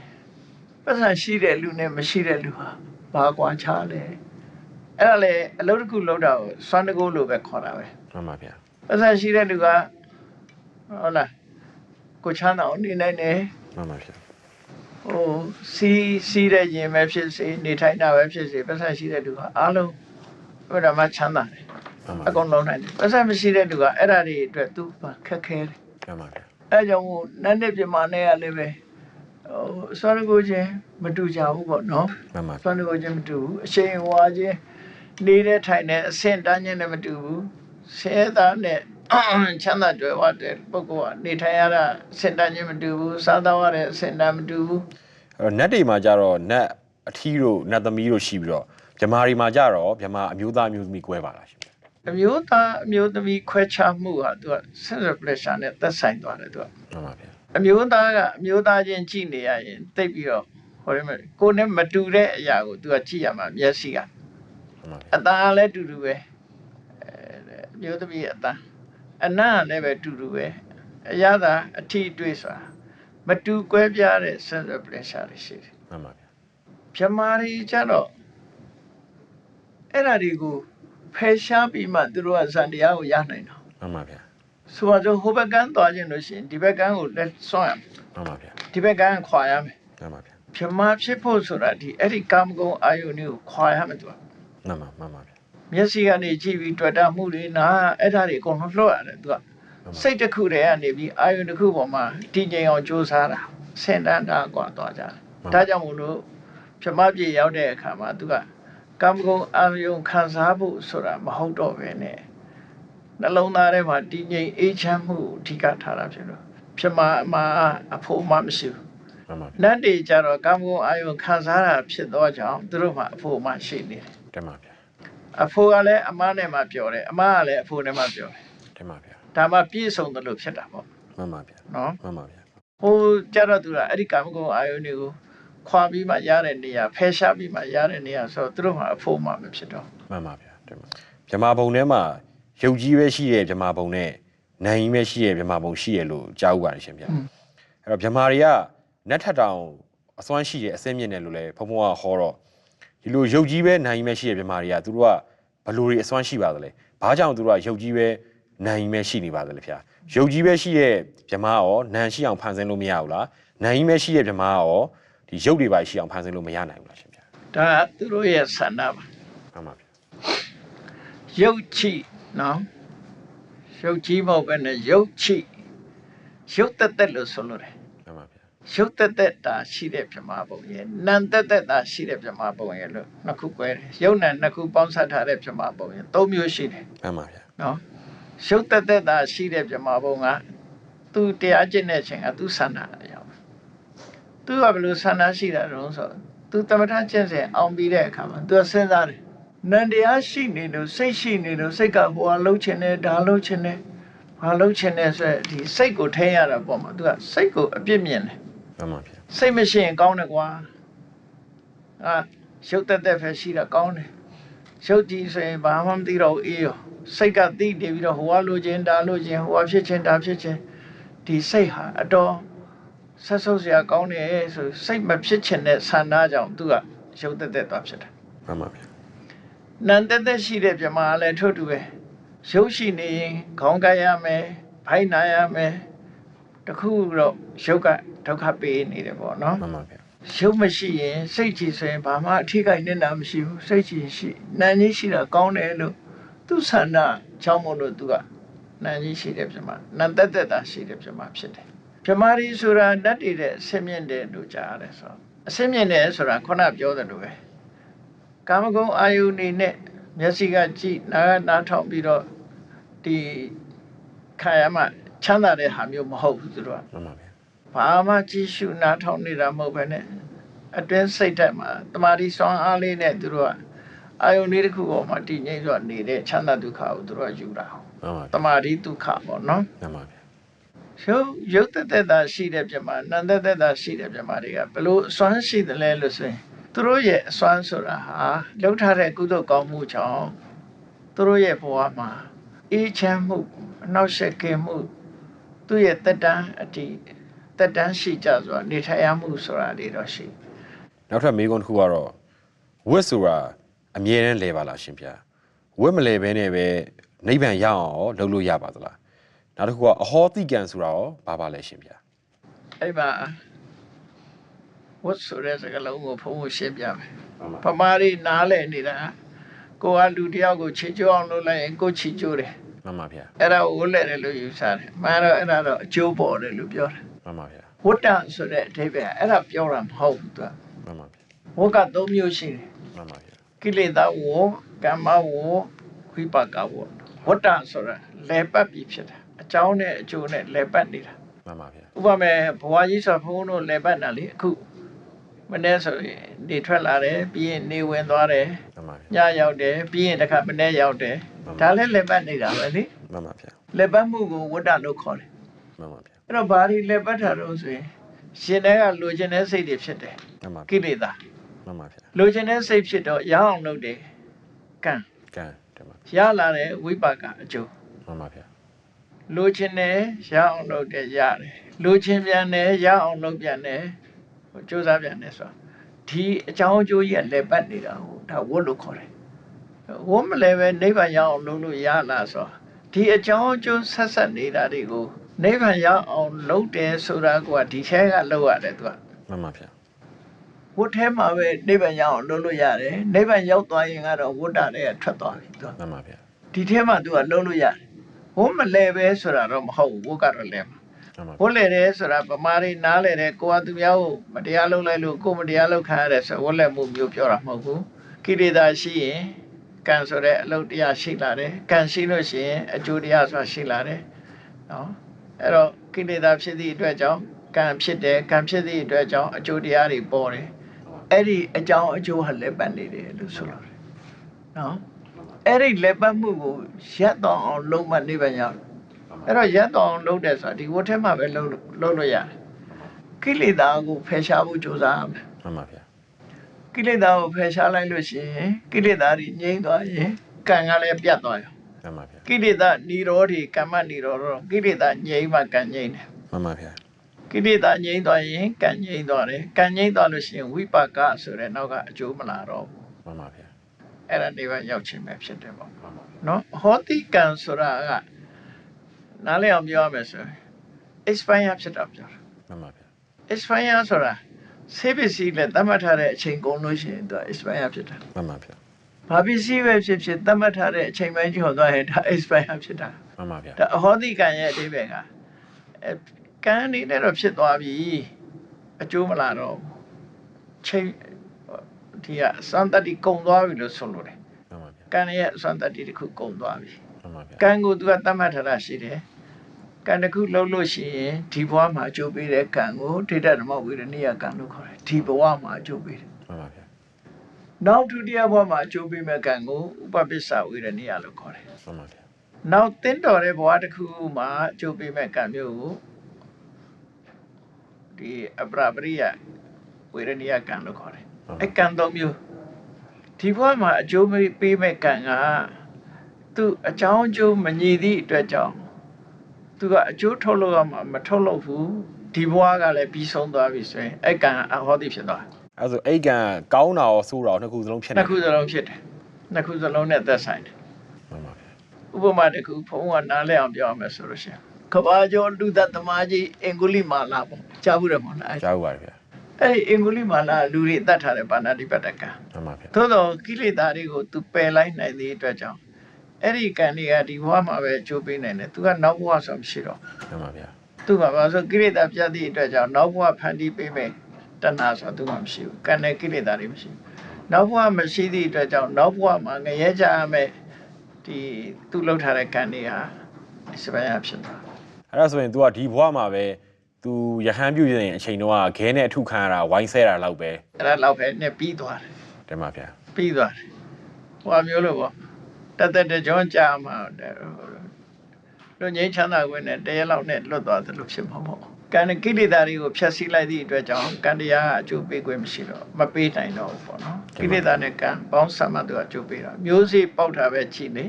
ပတ်စံရှိတဲ့လူနဲ့မရှိတဲ့လူဟာဘာကွာခြားလဲအဲ့ဒါလေအလုပ်တစ်ခုလုပ်တာကိုစွမ်းတကူလို့ပဲခေါ်တာပဲ မှန်ပါဗျာ ပတ်စံရှိတဲ့လူကဟုတ်လားကိုချမ်းသာအောင်နေနိုင်တယ် မှန်ပါဗျာ ဟိုစီးတဲ့ရင်ပဲဖြစ်စေနေထိုင်တာပဲဖြစ်စေပတ်စံရှိတဲ့လူကအားလုံးဘယ်တော့မှချမ်းသာတယ် မှန်ပါ အကုန်လုံးနိုင်တယ်ပတ်စံမရှိတဲ့လူကအဲ့ဒါတွေအတွက်သူခက်ခဲတယ် မှန်ပါဗျာ အဲကြောင့်မို့နတ်နဲ့ပြမနဲ့ကလည်းပဲဟိုစွမ်းကိုချင်းမတူကြဘူးပေါ့နော် မှန်ပါ စွမ်းကိုချင်းမတူဘူးအရှိန်ဝါချင်းနေတဲ့ထိုင်တဲ့အဆင့်တန်းချင်းနဲ့မတူဘူးဆဲသားနဲ့ချမ်းသာကြွယ်ဝတဲ့ပုဂ္ဂိုလ်ကနေထိုင်ရတာအဆင့်တန်းချင်းမတူဘူးစားသောက်ရတဲ့အဆင့်တန်းမတူဘူး အဲ့တော့နတ်တွေမှာကြတော့နတ်အထီးတို့နတ်သမီးတို့ရှိပြီးတော့ဂျမာတွေမှာကြတော့ဂျမာအမျိုးသားအမျိုးသမီးကွဲပါလားရှင်ဗျာ အမျိုးသားအမျိုးသမီးခွဲခြားမှုဟာသူက sense pleasure နဲ့သက်ဆိုင်သွားတယ်သူက မှန်ပါဗျာ အမျိုးသားကအမျိုးသားချင်းကြည့်နေရရင်တိတ်ပြီးတော့ဟိုရမယ်ကိုယ်နဲ့မတူတဲ့အရာကို तू ကကြည့်ရမှာမျက်စိက မှန်ပါဗျာ အတန်လည်းတူတူပဲအမျိုးသမီးအတန်အနံ့လည်းပဲတူတူပဲအရသာအထီးအတွေ့ဆိုတာမတူကွဲပြားတဲ့ sense of pleasure တွေရှိတယ် မှန်ပါဗျာ မြမာတွေကြတော့အဲ့ဒါတွေကိုဖယ်ရှားပြီးမှသူတို့ကဇန်တရားကိုရနိုင်တော့ မှန်ပါဗျာ ဆိုတော့ဟိုဘက်ကန်းသွားခြင်းလို့ရှိရင်ဒီဘက်ကန်းကိုလက်ဆွမ်းရမယ် မှန်ပါဗျာ ဒီဘက်ကန်းခွာရမယ် မှန်ပါဗျာ မြမာဖြစ်ဖို့ဆိုတာဒီအဲ့ဒီကာမဂုဏ်အာယုန်ကိုခွာရမယ်သူက မှန်ပါမှန်ပါဗျာ မျက်စိကနေကြည့်ပြီးတွေ့တာမှုတွေနာအဲ့ဒါတွေအကုန်လုံးလွှတ်ရတယ်သူကစိတ်တစ်ခုတည်းကနေပြီးအာယုန်တစ်ခုပေါ်မှာတည်ငြိမ်အောင်ကြိုးစားတာစင်တန်းတာကွာသွားကြတယ်ဒါကြောင့်မို့လို့မြမပြေရောက်တဲ့အခါမှာသူကကာမဂုဏ်အာယုန်ခံစားဖို့ဆိုတာမဟုတ်တော့ပဲနဲ့နှလုံးသားထဲမှာတည်ငြိမ်အေးချမ်းမှုကိုအဓိကထားတာဖြစ်လို့မြမမှာအဖို့မှမရှိဘူး မှန်ပါဗျာ နတ်တွေကြတော့ကာမဂုဏ်အာယုန်ခံစားတာဖြစ်သောကြောင့်သူတို့မှာအဖို့မှရှိနေတယ် တင်ပါဗျာ န အဖိုးကလည်းအမနဲ့မှပြောတယ်အမကလည်းအဖိုးနဲ့မှပြောတယ် တင်ပါဗျာ ဒါမှပြည့်စုံတယ်လို့ဖြစ်တာပေါ့ မှန်ပါဗျာ နော် မှန်ပါဗျာ ဟိုကြတော့သူကအဲ့ဒီကာမဂုဏ်အာယုန်တွေကိုခွာပြီးမှရတဲ့နေရာဖယ်ရှားပြီးမှရတဲ့နေရာဆိုတော့သူတို့မှအဖို့မှမဖြစ်တော့ မှန်ပါဗျာတင်ပါဗမာဘုံထဲမှာရုပ်ကြီးပဲရှိတဲ့ဗမာဘုံနဲ့နိုင်ကြီးပဲရှိတဲ့ဗမာဘုံရှိရလို့ကြားဥပါတယ်ရှင်ဗျာအဲ့တော့ဗမာတွေကနတ်ထက်တောင်အစွမ်းရှိတဲ့အစင်းမြင့်တယ်လို့လည်းဘုံဘုံကဟောတော့ဒီလိုရုပ်ကြီးပဲနိုင်ကြီးပဲရှိတဲ့ဗမာတွေကသူတို့ကဘယ်လိုတွေအစွမ်းရှိပါသလဲဘာကြောင့်သူတို့ကရုပ်ကြီးပဲနိုင်ကြီးပဲရှိနေပါသလဲဗျာရုပ်ကြီးပဲရှိတဲ့ဗမာရောနန်ရှိအောင်ဖန်ဆင်းလို့မရဘူးလားနိုင်ကြီးပဲရှိတဲ့ဗမာရောဒီရုပ်တွေပါရှိအောင်ဖန်ဆင်းလို့မရနိုင်ဘူးလားရှင်ဗျာ ဒါသူတို့ရဲ့ဆန္ဒပါ မှန်ပါဗျာ ရုပ်ချိနော်ရုပ်ကြီးမဟုတ်ပဲနဲ့ရုပ်ချိရုပ်တက်တက်လို့ဆိုလို့တယ် မှန်ပါဗျာ ရုပ်တက်တက်တာရှိတဲ့ဗမာဘုံရဲ့နာမ်တက်တက်တာရှိတဲ့ဗမာဘုံရဲ့လို့နှစ်ခုကွဲတယ်ရုပ်နဲ့နှစ်ခုပေါင်းစပ်ထားတဲ့ဗမာဘုံရဲ့သုံးမျိုးရှိတယ် မှန်ပါဗျာ နော်ရုပ်တက်တက်တာရှိတဲ့ဗမာဘုံကသူတရားကျင့်တဲ့အချိန်ကသူဆန္ဒအရောက်သူကဘယ်လိုဆန္ဒရှိတာတုံးဆိုသူတမထကျင့်စဉ်အောင်ပြီးတဲ့အခါမှာသူစဉ်းစားတယ်နန္တရားရှိနေလို့စိတ်ရှိနေလို့စိတ်ကဟိုဟာလှုပ်ချင်တယ်ဒါလှုပ်ချင်တယ်ဘာလှုပ်ချင်တယ်ဆိုဒီစိတ်ကိုထိန်းရတာပေါ့မှာသူကစိတ်ကိုအပြစ်မြင်တယ် မှန်ပါဗျာ စိတ်မရှိရင်ကောင်းတယ်ကွာရုပ်တက်တက်ပဲရှိတာကောင်းတယ်ရုပ်ကြီးဆိုရင်ဘာမှမသိတော့အေးရောစိတ်ကသိနေပြီးတော့ဟိုကလိုချင်ဒါလိုချင်ဟိုကဖြစ်ချင်ဒါဖြစ်ချင်ဒီစိတ်ဟာအတော်ဆက်ဆုပ်စရာကောင်းတယ်ဆိုစိတ်မဖြစ်ချင်တဲ့ဆန္ဒကြောင့်သူကရုပ်တက်တက်သွားဖြစ်တယ် မှန်ပါဗျာ နန္တက်တက်ရှိတဲ့ပြမလည်းထို့တူပဲရုပ်ရှိနေရင်ခေါင်းကပ်ရမယ်ဖိုက်နာရမယ်တခုတော့ရုပ်ကဒုက္ခပေးနေတယ်ပေါ့နော် မှန်ပါဗျာ ရုပ်မရှိရင်စိတ်ကြည်ဆိုရင်ဘာမှအထီးကိုက်နေတာမရှိဘူးစိတ်ကြည်ရှိနာမ်ကြီးရှိတာကောင်းတယ်လို့သူဆန္ဒချောင်းမို့လို့သူကနာမ်ကြီးရှိတဲ့ပြမနန္တက်တက်တာရှိတဲ့ပြမဖြစ်တယ်ပြမရီဆိုတာတတ်တည်တဲ့အစင်းမြင့်တဲ့လို့ကြားရတယ်ဆိုတော့အစင်းမြင့်တယ်ဆိုတာခုနပြောတယ်လို့ပဲကာမဂုဏ်အာယုန်နေနဲ့မျက်စိကကြည့်နားထောင်ပြီးတော့ဒီခါရမှချမ်းသာတဲ့ဟာမျိုးမဟုတ်ဘူးသူတို့က မှန်ပါဗျာ ဘာမှကြည့်ရှုနားထောင်နေတာမဟုတ်ပဲနဲ့အတွင်းစိတ်ဓာတ်မှာတမာတိစွမ်းအားလေးနဲ့သူတို့ကအာယုန်လေးတစ်ခုပေါ်မှာတည်ငြိမ်စွာနေတဲ့ချမ်းသာဒုက္ခကိုသူတို့ကယူတာ မှန်ပါ တမာတိဒုက္ခပေါ့နော် မှန်ပါဗျာ ရုပ်တက်တက်တာရှိတဲ့ပြမနန္တက်တက်တာရှိတဲ့ပြမတွေကဘလို့အစွမ်းရှိတယ်လဲလို့ဆိုရင်သူတို့ရဲ့အစွမ်းဆိုတာဟာလောက်ထားတဲ့ကုသိုလ်ကောင်းမှုကြောင့်သူတို့ရဲ့ဘဝမှာအေးချမ်းမှုအနှောက်အယှက်ကင်းမှုသူ့ရဲ့တက်တန်းအတိတက်တန်းရှိကြစွာနေထိုင်ရမှုဆိုတာတွေတော့ရှိ နောက်ထပ်မေးခွန်းတစ်ခုကတော့ဝတ်ဆိုတာအမြဲတမ်းလဲပါလားရှင်ဗျာဝတ်မလဲဘဲနဲ့ပဲနိဗ္ဗာန်ရအောင်ရောလုပ်လို့ရပါသလားနောက်တစ်ခုကအဟောတိကံဆိုတာရောဘာပါလဲရှင်ဗျာ အဲ့မှာဝတ်ဆိုတဲ့စကားလုံးကိုဖုံးဖို့ရှင်းပြမယ် မှန်ပါ ပမာရီနားလဲနေတာကိုကလူတယောက်ကိုချီကျိုးအောင်လုပ်လိုက်ရင်ကိုချီကျိုးတယ် မှန်ပါဗျာ အဲ့ဒါကိုဝတ်လဲတယ်လို့ယူဆတယ်မှန်တော့အဲ့ဒါတော့အကျိုးပေါ်တယ်လို့ပြောတယ် မှန်ပါဗျာ ဝတ္တဆိုတဲ့အဓိပ္ပာယ်အဲ့ဒါပြောတာမဟုတ်ဘူးသူ မှန်ပါဗျာ ကဝတ်က၃မျိုးရှိတယ် မှန်ပါဗျာ ကိလေသာဝကမ္မဝဝိပါကဝဝတ္တဆိုတာလဲပတ်ပြီးဖြစ်တာအကြောင်းနဲ့အကျိုးနဲ့လဲပတ်နေတာ မှန်ပါဗျာ ဥပမာဘဝကြီးဆိုဘုန်းတို့လဲပတ်တာလေအခုမနေ့ဆိုရင်နေထွက်လာတယ်ပြီးရင်နေဝင်သွားတယ် မှန်ပါဗျာ ညရောက်တယ်ပြီးရင်တစ်ခါမနေ့ရောက်တယ်ဒါလည်းလဲပတ်နေတာပဲလေ မှန်ပါဗျာ လဲပတ်မှုကိုဝတ္တလို့ခေါ်တယ် မှန်ပါဗျာ အဲ့တော့ဘာတွေလဲပတ်တာတော့ဆိုရင်ရှင်တဲ့ကလိုချင်တဲ့စိတ်တွေဖြစ်တယ် မှန်ပါ ကိလေသာ မှန်ပါဗျာ လိုချင်တဲ့စိတ်ဖြစ်တော့ရအောင်လုပ်တယ်ကံ ကံတင်ပါ ရလာတဲ့ဝိပါကအကျိုး မှန်ပါဗျာ လိုချင်တယ်ရအောင်လုပ်တယ်ရတယ်လိုချင်ပြန်တယ်ရအောင်လုပ်ပြန်တယ်ကြိုးစားပြန်တယ်ဆိုတော့ဒီအကြောင်းအကျိုးကြီးကလဲပတ်နေတာဟိုဒါဝတ်လို့ခေါ်တယ်ဝတ်မလဲပဲနိဗ္ဗာန်ရအောင်လုပ်လို့ရလားဆိုတော့ဒီအကြောင်းအကျိုးဆက်ဆက်နေတာတွေကိုနိဗ္ဗာန်ရအောင်လုပ်တယ်ဆိုတာကဒီထဲကလုပ်ရတယ်သူက မှန်ပါဗျာ ဝတ်ထဲမှာပဲနိဗ္ဗာန်ရအောင်လုပ်လို့ရတယ်နိဗ္ဗာန်ရောက်သွားရင်ကတော့ဝတ်တာတွေကထွက်သွားပြီသူက မှန်ပါဗျာ ဒီထဲမှာသူကလုပ်လို့ရတယ်ဝတ်မလဲပဲဆိုတာတော့မဟုတ်ဘူးဝတ်ကတော့လဲမှာ မှန်ပါ ဝတ်လဲတယ်ဆိုတာဗမာတွေနားလဲတယ်ကိုကသူများကိုမတရားလုပ်လိုက်လို့ကိုမတရားလုပ်ခံရတယ်ဆိုဝတ်လဲမှုမျိုးပြောတာမဟုတ်ဘူးကိလေသာရှိရင်ကံဆိုတဲ့အလုပ်တရားရှိလာတယ်ကံရှိလို့ရှိရင်အကျိုးတရားဆိုတာရှိလာတယ်နော်အဲ့တော့ကိလေသာဖြစ်သည့်အတွက်ကြောင့်ကံဖြစ်တယ်ကံဖြစ်သည့်အတွက်ကြောင့်အကျိုးတရားတွေပေါ်တယ်အဲ့ဒီအကြောင်းအကျိုးဟာလည်းပတ်နေတယ်လို့ဆိုလို့တယ်နော် အဲ့ဒီလက်ပတ်မှုကိုရက်တော့အောင်လုံးမနေပါညာအဲ့တော့ရက်တော့အောင်လုံးတယ်ဆိုတာဒီဝတ်ထဲမှာပဲလုံးလို့ရတယ်ကိလေသာကိုဖယ်ရှားဖို့ကြိုးစားရမယ် မှန်ပါဗျာ ကိလေသာကိုဖယ်ရှားလိုက်လို့ရှိရင်ကိလေသာတွေငြိမ်းသွားရင်ကံကလည်းပြတ်သွားရော မှန်ပါဗျာ ကိလေသာនិရောဓိကမ္မនិရောဓတော့ကိလေသာငြိမ်းမှကံငြိမ်းတယ် မှန်ပါဗျာ ကိလေသာငြိမ်းသွားရင်ကံငြိမ်းသွားတယ်ကံငြိမ်းသွားလို့ရှိရင်ဝိပါကဆိုတဲ့နောက်ကအကျိုးမလာတော့ဘူး မှန်ပါဗျာ အဲ့ဒါနေပါရောက်ချင်းပဲဖြစ်တယ်ပေါ့နော်ဟောတိကံဆိုတာကနားလည်အောင်ပြောရမယ်ဆိုရင် expire ဖြစ်တာပြောတာ မှန်ပါဗျာ expire ဆိုတာဆေးပစ္စည်းနဲ့သတ်မှတ်ထားတဲ့အချိန်ကုန်လို့ရှိရင်သူ expire ဖြစ်တာ မှန်ပါဗျာ ဘာပစ္စည်းပဲဖြစ်ဖြစ်သတ်မှတ်ထားတဲ့အချိန်ပိုင်းကျော်သွားရင်ဒါ expire ဖြစ်တာ မှန်ပါဗျာ ဒါအဟောတိကံရဲ့အဓိပ္ပာယ်ကကံအနေနဲ့တော့ဖြစ်သွားပြီအကျိုးမလာတော့ချိန်ဒီကစံတတိကုံသွားပြီလို့ဆိုလို့တယ် မှန်ပါဗျာ ကံရဲ့စံတတိတစ်ခုကုံသွားပြီ မှန်ပါဗျာ ကံကိုသူကသတ်မှတ်ထားတာရှိတယ်ကံတစ်ခုလှုပ်လို့ရှိရင်ဒီဘဝမှာအကျိုးပေးတဲ့ကံကိုဒိဋ္ဌဓမ္မဝိရဏိယကံလို့ခေါ်တယ်ဒီဘဝမှာအကျိုးပေးတယ် မှန်ပါဗျာ နောက်ဒုတိယဘဝမှာအကျိုးပေးမဲ့ကံကိုဥပပစ္စဝိရဏိယလို့ခေါ်တယ် မှန်ပါဗျာ နောက်တင်းတော်တဲ့ဘဝတစ်ခုမှာအကျိုးပေးမဲ့ကံမျိုးကိုဒီအပရပရိယဝိရဏိယကံလို့ခေါ်တယ်အဲကံသုံးမျိုးဒီဘဝမှာအကျိုးပေးမဲ့ကံကသူအကြောင်းအကျိုးမညီသည့်အတွက်ကြောင့်သူကအကျိုးထုတ်လို့ရမှာမထုတ်လို့ဘူးဒီဘဝကလည်းပြီးဆုံးသွားပြီဆိုရင်အဲကံအဟောတိဖြစ်သွား အဲ့ဆိုအိတ်ကန်ကောင်းတာရောဆိုးတာရောနှစ်ခုစလုံးဖြစ်နေ နှစ်ခုစလုံးဖြစ်တယ်နှစ်ခုစလုံးနဲ့သက်ဆိုင်တယ် မှန်ပါဗျာ ဥပမာတစ်ခုဘုံကနားလဲအောင်ပြောရမယ်ဆိုလို့ရှိရင်ကဘာကျော်လူသက်သမားကြီးအင်္ဂုလိမာလာပေါ့ကြားဘူးတယ်မဟုတ်လား ကြားဦးပါတယ်ဗျာ အဲ့ဒီအင်္ဂုလိမာလာလူတွေတတ်ထားတဲ့ဗာဏာတိပတ္တကံ မှန်ပါဗျာ သို့တော့ကိလေသာတွေကိုသူပယ်လိုက်နိုင်တဲ့အတွက်ကြောင့်အဲ့ဒီကံတွေကဒီဘဝမှာပဲအကျိုးပေးနိုင်တယ်သူကနောက်ဘဝဆိုမရှိတော့ မှန်ပါဗျာ သူကဘာလို့ကိလေသာပြတ်သည့်အတွက်ကြောင့်နောက်ဘဝဖန်တီးပေးမယ်တဏှာဆိုသူမှမရှိဘူးကံနဲ့ကိလေသာတွေမရှိဘူးနောက်ဘဝမရှိသည့်အတွက်ကြောင့်နောက်ဘဝမှာငရဲကြရမယ်ဒီသူလှုပ်ထားတဲ့ကံတွေဟာစပယ်ရဖြစ်သွား အဲ့ဒါဆိုရင် तू ကဒီဘဝမှာပဲ तू ရဟန်းပြုရင်အချိန်တော့ခဲနဲ့အထုခံရတာဝိုင်းဆဲတာလောက်ပဲ အဲ့ဒါတော့ပဲနဲ့ပြီးသွားတယ် တင်ပါဗျာ ပြီးသွားတယ်ဟိုမျိုးလို့ပေါ့တကြောင်းကြာမှာလူငင်းချမ်းသာခွင့်နဲ့တရက်လောက်နဲ့လွတ်သွားတယ်လို့ဖြစ်မှာပေါ့ကံကိလေသာတွေကိုဖျက်ဆီးလိုက်သည့်အတွက်ကြောင့်ကံတရားအကျိုးပေးခွင့်မရှိတော့မပေးနိုင်တော့ဘူးပေါ့နော်ကိလေသာနဲ့ကံပေါင်းစပ်မှသူအကျိုးပေးတာမျိုးစေ့ပေါက်တာပဲကြည့်လေ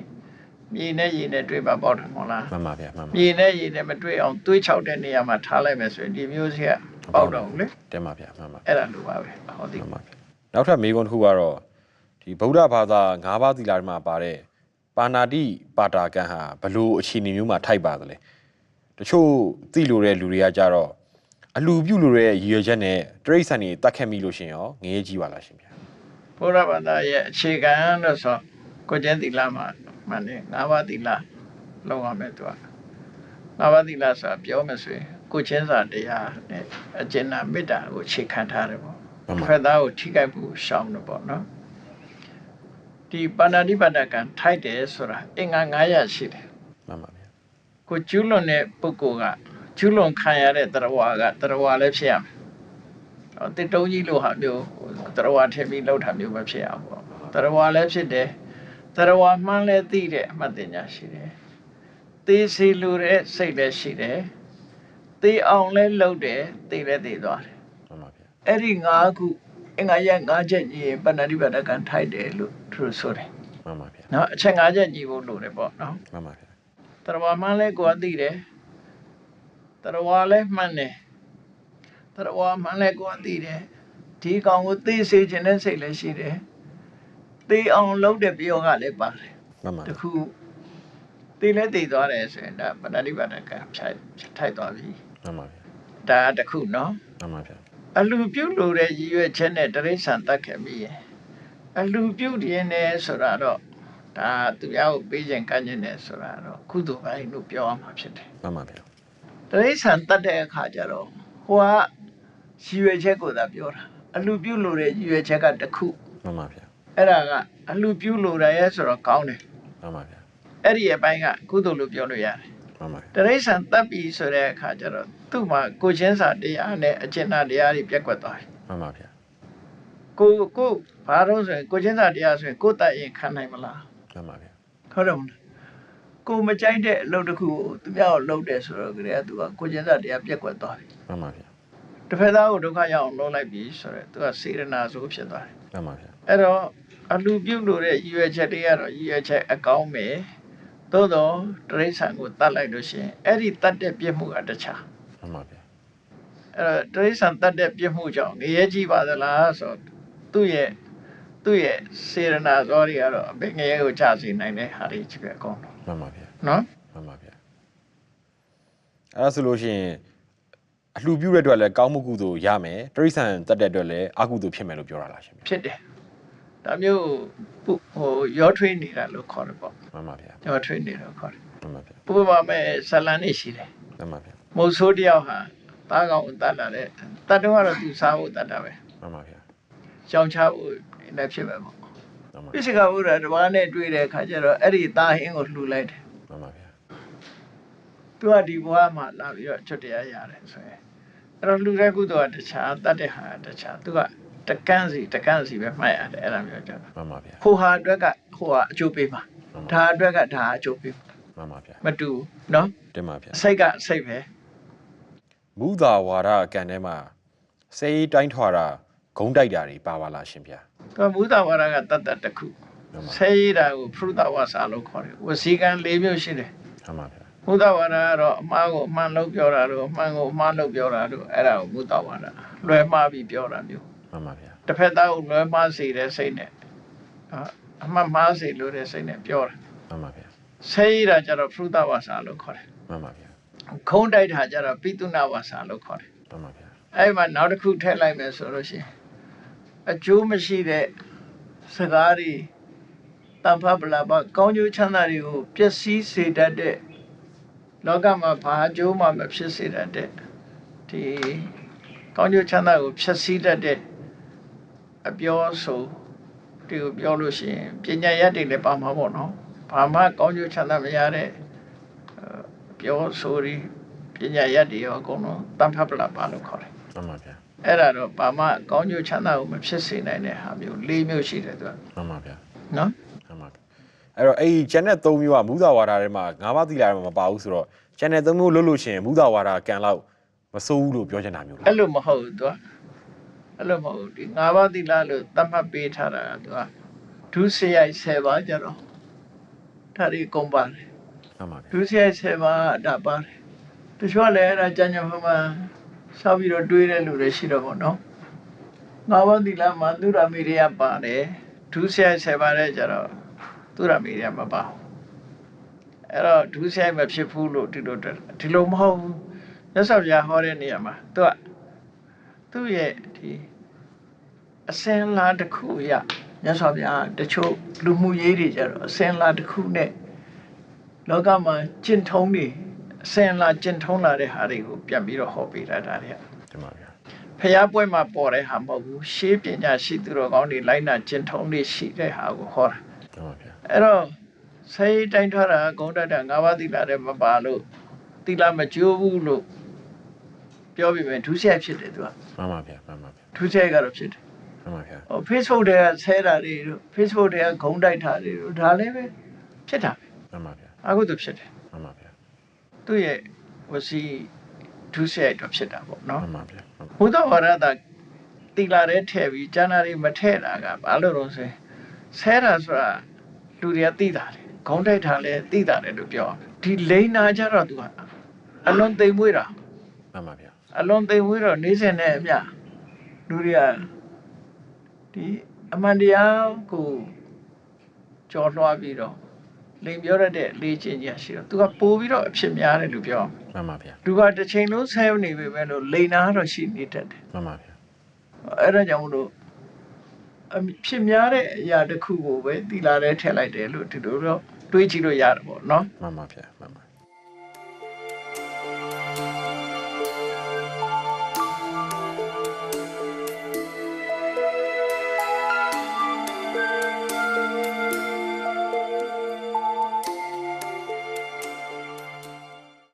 မြေနဲ့ရေနဲ့တွေ့ပါပေါက်တာမဟုတ်လား မှန်ပါဗျာမှန်ပါ မြေနဲ့ရေနဲ့မတွေ့အောင်သွေးချောက်တဲ့နေရာမှာထားလိုက်မယ်ဆိုရင်ဒီမျိုးစေ့ကပေါက်တော့ဘူးလေ တင်ပါဗျာမှန်ပါ အဲ့ဒါလိုပါပဲဟောဒီ မှန်ပါဗျာနောက်ထပ်မေးခွန်းတစ်ခုကတော့ဒီဗုဒ္ဓဘာသာ၅ပါးသီလတွေမှာပါတဲ့ပါဏာတိပါတာကံဟာဘလို့အခြေအနေမျိုးမှာထိုက်ပါသလဲတချို့သိလို့တဲ့လူတွေကကြတော့အလူပြုလို့တဲ့ရည်ရွယ်ချက်နဲ့တရိษံတွေတတ်ခဲ့မိလို့ရှင်ရောငရဲကြီးပါလားရှင်ဗျာ ဘုရားဘာသာရဲ့အခြေခံလို့ဆိုကိုကျင်းသီလမှာမှန်တယ်၅ပါးသီလလောက်ရမယ်သူက၅ပါးသီလဆိုတာပြောမယ်ဆိုရင်ကိုချင်းစာတရားနဲ့အကျဉ်းနာမေတ္တာကိုအခြေခံထားတယ်ပေါ့ဖက်သားကိုထိခိုက်မှုရှောင်တယ်ပေါ့နော်ဒီပါဏာတိပါဒကံထိုက်တယ်ဆိုတာအင်္ဂါ900ရှိတယ် မှန်ပါဗျာ ကိုကျူးလွန်တဲ့ပုဂ္ဂိုလ်ကကျူးလွန်ခံရတဲ့တရားကတရားလည်းဖြစ်ရမယ်တစ်တုံးကြီးလိုဟာမျိုးတရားထည့်ပြီးလောက်တာမျိုးပဲဖြစ်အောင်ပေါ့တရားလည်းဖြစ်တယ်တရားမှန်းလည်းသိတဲ့အမှတ်တင်ညာရှိတယ်သိစီလိုတဲ့စိတ်လည်းရှိတယ်သိအောင်လည်းလုပ်တယ်သိလည်းသိသွားတယ် မှန်ပါဗျာ အဲ့ဒီ၅ခုအင်္ဂါရ၅ချက်ကြီးပဏာတိပါဒကံထိုက်တယ်လို့သူတို့ဆိုတယ် မှန်ပါဗျာ နော်အချက်၅ချက်ကြီးဖို့လိုတယ်ပေါ့နော် မှန်ပါဗျာ တရားမှန်းလည်းကိုယ်သိတယ်တရားလည်းမှန်းတယ်တရားမှန်းလည်းကိုယ်သိတယ်ဒီကောင်ကိုသိစေခြင်းနဲ့စိတ်လည်းရှိတယ်သိအောင်လုပ်တဲ့ပြောကလည်းပါတယ် မှန်ပါ တခုသိလည်းသိသွားတယ်ဆိုရင်ဒါပဏာတိပါဒကံထိုက်သွားပြီ မှန်ပါဗျာ ဒါတခုနော် မှန်ပါဗျာ အလူပြုတ်လို့တဲ့ရည်ရွယ်ချက်နဲ့တရိษံတတ်ခဲ့ပြီးရင်အလူပြုတ်ရင်းနဲ့ဆိုတာတော့ဒါသူများကိုပေးခြင်းကမ်းခြင်းနဲ့ဆိုတာတော့ကုသိုလ်ပိုင်းလို့ပြောရမှာဖြစ်တယ် မှန်ပါဗျာ တရိษံတတ်တဲ့အခါကျတော့ဟိုကရည်ရွယ်ချက်ကိုသာပြောတာအလူပြုတ်လို့တဲ့ရည်ရွယ်ချက်ကတစ်ခု မှန်ပါဗျာ အဲ့ဒါကအလူပြုတ်လို့ရရဲ့ဆိုတော့ကောင်းတယ် မှန်ပါဗျာ အဲ့ဒီအပိုင်းကကုသိုလ်လို့ပြောလို့ရတယ် မှန်ပါဗျာ တရိษံတတ်ပြီဆိုတဲ့အခါကျတော့သူ့မှာကိုချင်းစာတရားနဲ့အကျဉ်းတရားတွေပြက်ကွက်သွားတယ် မှန်ပါဗျာ ကိုဘာလို့ဆိုရင်ကိုချင်းစာတရားဆိုရင်ကိုတတ်ရင်ခံနိုင်မလား မှန်ပါဗျာ ဟုတ်တယ်မလားကိုမကြိုက်တဲ့အလုပ်တစ်ခုကိုသူများကိုလုပ်တယ်ဆိုတော့ကြတဲ့သူကကိုကျင်စာတရားပြက်ကွက်သွားပြီ မှန်ပါဗျာ တစ်ဖက်သားကိုဒုက္ခရောက်အောင်လုပ်လိုက်ပြီဆိုတော့သူကစေရနာဆိုဖြစ်သွားတယ် မှန်ပါဗျာ အဲ့တော့အလူပြုတ်လို့တဲ့ရည်ရွယ်ချက်တွေကတော့ရည်ရွယ်ချက်အကောင်းပဲသို့တော့တရိษံကိုတတ်လိုက်လို့ရှိရင်အဲ့ဒီတတ်တဲ့ပြစ်မှုကတခြား မှန်ပါဗျာ အဲ့တော့တရိษံတတ်တဲ့ပြစ်မှုကြောင့်ငရဲကြီးပါသလားဆိုတော့သူ့ရဲ့စေရနာဇောတွေကတော့အပင်ငရဲကိုချစေနိုင်တဲ့ဟာတွေကြီးပဲအကုန်လုံး မှန်ပါဗျာ နော် မှန်ပါဗျာအဲ့ဒါဆိုလို့ရှိရင်အလှပြုတဲ့အတွက်လည်းကောင်းမှုကုသိုလ်ရမယ်တရိษံတက်တဲ့အတွက်လည်းအကုသိုလ်ဖြစ်မယ်လို့ပြောတာလားရှင် ဖြစ်တယ်ဒါမျိုးဟိုရောထွေးနေတာလို့ခေါ်တယ်ပေါ့ မှန်ပါဗျာ ရောထွေးနေလို့ခေါ်တယ် မှန်ပါဗျာ ဥပမာမဲ့ဇလန်နေရှိတယ် မှန်ပါဗျာ မုတ်ဆိုးတယောက်ဟာသားကောင်တတ်လာတဲ့တတ်တော့ကတော့သူစားဖို့တတ်တာပဲ မှန်ပါဗျာ ကြောင်ချဖို့လည်းဖြစ်ပဲပေါ့ မှန်ပါ ပိစိကဘုရားတပားနဲ့တွေ့တဲ့အခါကျတော့အဲ့ဒီသားဟင်းကိုလှူလိုက်တယ် မှန်ပါဗျာ သူကဒီဘဝမှာလာပြီးတော့ချွတ်တရားရတယ်ဆိုရင်အဲ့တော့လှူတဲ့ကုသိုလ်ကတခြားတတ်တဲ့ဟာကတခြားသူကတကန့်စီပဲမှတ်ရတယ်အဲ့ဒါမျိုးကြတော့ မှန်ပါဗျာ ဟိုဟာအတွက်ကဟိုဟာအကျိုးပေးမှာဒါအတွက်ကဒါအကျိုးပေးမှာ မှန်ပါဗျာ မတူနော် တင်ပါဗျာ စိတ်ကစိတ်ပဲ မူသာဝါဒကံထဲမှာစေးတိုင်းထွာတာဂုံးတိုက်တာတွေပါပါလားရှင်ဗျာ သူကမူသဝါဒကတတ်တစ်ခု မှန်ပါ ဆဲရတာကိုဖရုဒဝါစာလို့ခေါ်တယ်ဝစီကံ၄မျိုးရှိတယ် မှန်ပါဗျာ မူသဝါဒကတော့အမှားကိုအမှန်လို့ပြောတာတို့အမှန်ကိုအမှားလို့ပြောတာတို့အဲ့ဒါကိုမူသဝါဒလွယ်မှားပြီးပြောတာမျိုး မှန်ပါဗျာ တစ်ဖက်သားကိုလွယ်မှားစေတဲ့စိတ်နဲ့အမှန်မှားစေလို့တဲ့စိတ်နဲ့ပြောတာ မှန်ပါဗျာ ဆဲရတာကျတော့ဖရုဒဝါစာလို့ခေါ်တယ် မှန်ပါဗျာ ခုံးတိုက်တာကျတော့ပိတုနာဝါစာလို့ခေါ်တယ် မှန်ပါဗျာ အဲ့မှာနောက်တစ်ခုထည့်လိုက်မယ်ဆိုလို့ရှိရင်အကျိုးမရှိတဲ့စကားတွေတမ္ဖပလာပကောင်းကျိုးချမ်းသာတွေကိုပျက်စီးစေတတ်တဲ့လောကမှာဘာအကျိုးမှမဖြစ်စေတတ်တဲ့ဒီကောင်းကျိုးချမ်းသာကိုဖျက်ဆီးတတ်တဲ့အပြောဆိုဒီကိုပြောလို့ရှိရင်ပညာရတွေလည်းပါမှာပေါ့နော်ဘာမှကောင်းကျိုးချမ်းသာမရတဲ့ပြောဆိုတွေပညာရတွေရောအကုန်လုံးတမ္ဖပလာပလို့ခေါ်တယ် မှန်ပါဗျာ အဲ့ဒါတော့ဘာမှကောင်းကျိုးချမ်းသာကိုမဖြစ်စေနိုင်တဲ့ဟာမျိုး၄မျိုးရှိတယ်သူက မှန်ပါဗျာ နော် မှန်ပါဗျာအဲ့တော့အဲ့ဒီ channel 3မျိုးကမူသာဝါဒထဲမှာ၅ပါးသီလာထဲမှာမပါဘူးဆိုတော့ channel 3မျိုးလွတ်လို့ရှိရင်မူသာဝါဒကံလောက်မစိုးဘူးလို့ပြောချင်တာမျိုးလား အဲ့လိုမဟုတ်ဘူးသူကအဲ့လိုမဟုတ်ဘူးဒီ၅ပါးသီလလို့သတ်မှတ်ပေးထားတာကသူကဒုစရိုက်10ပါးကြတော့ဒါတွေကုန်ပါတယ် မှန်ပါဗျာ ဒုစရိုက်10ပါးဒါပါတယ်တချို့လည်းအဲ့ဒါကြံ့ကြံ့မှစောက်ပြီးတော့တွေးတဲ့လူတွေရှိတော့ပေါ့နော်၅ပါးသီလမှာသူရမေရိယပါတယ်ဒုစရိုက်10ပါးတဲ့ကြတော့သူရမေရိယမပါဘူးအဲ့တော့ဒုစရိုက်မဖြစ်ဘူးလို့ဒီလိုမဟုတ်ဘူးမြတ်စွာဘုရားဟောတဲ့နေရာမှာသူ့ရဲ့ဒီအစင်လာတစ်ခုရမြတ်စွာဘုရားတချို့လူမှုရေးတွေကြတော့အစင်လာတစ်ခုနဲ့လောကမှာကျင့်ထုံးနေအစင်လာကျင့်ထုံးလာတဲ့ဟာတွေကိုပြန်ပြီးတော့ဟောပေးတာဒါတွေက တင်ပါဗျာ ဖျားပွဲမှာပေါ်တဲ့ဟာမဟုတ်ဘူးရှေးပညာရှိသူတော်ကောင်းတွေလိုက်နာကျင့်ထုံးတွေရှိတဲ့ဟာကိုဟောတာ တင်ပါဗျာ အဲ့တော့ဆေးတိုင်းထွားတာဂုံတတ်တာ၅ပါးသီလတဲ့မပါလို့သီလမကျိုးဘူးလို့ပြောပြီးမယ်ဒုစရိုက်ဖြစ်တယ်သူက မှန်ပါဗျာမှန်ပါဗျာ ဒုစရိုက်ကတော့ဖြစ်တယ် မှန်ပါဗျာ ဟို Facebook တွေကဆဲတာတွေတို့ Facebook တွေကဂုံတိုက်တာတွေတို့ဒါလည်းပဲဖြစ်တာပဲ မှန်ပါဗျာ အခုသူဖြစ်တယ် မှန်ပါဗျာ သူ့ရဲ့ဝစီဒုစရိုက်တော့ဖြစ်တာပေါ့နော် မှန်ပါဗျာ ဘုဒ္ဓဝါဒတာသီလတွေထည့်ပြီးကျမ်းစာတွေမထည့်တာကဘာလို့တော့ဆိုဆဲတာဆိုတာလူတွေကသိတာလေဂုံတိုက်တာလည်းသိတာတယ်လို့ပြောအောင်ဒီလိန်နာကြတော့သူကအလွန်သိမ်မွေးတာ မှန်ပါဗျာ အလွန်သိမ်မွေးတော့နေစဉ်နဲ့အမျှလူတွေကဒီအမှန်တရားကိုကြော်လွှားပြီးတော့လိန်ပြောရတဲ့လေ့ကျင့်ကြရှိတော့သူကပို့ပြီးတော့အဖြစ်များတယ်လို့ပြောအောင် မှန်ပါဗျာ သူကတစ်ချိန်လုံးဆဲနေပြီပဲလို့လိန်နာတော့ရှိနေတတ်တယ် မှန်ပါဗျာ အဲ့ဒါကြောင့်မလို့အဖြစ်များတဲ့အရာတစ်ခုကိုပဲသီလာထဲထည့်လိုက်တယ်လို့ဒီလိုတော့တွေးကြည့်လို့ရတယ်ပေါ့နော် မှန်ပါဗျာမှန်ပါ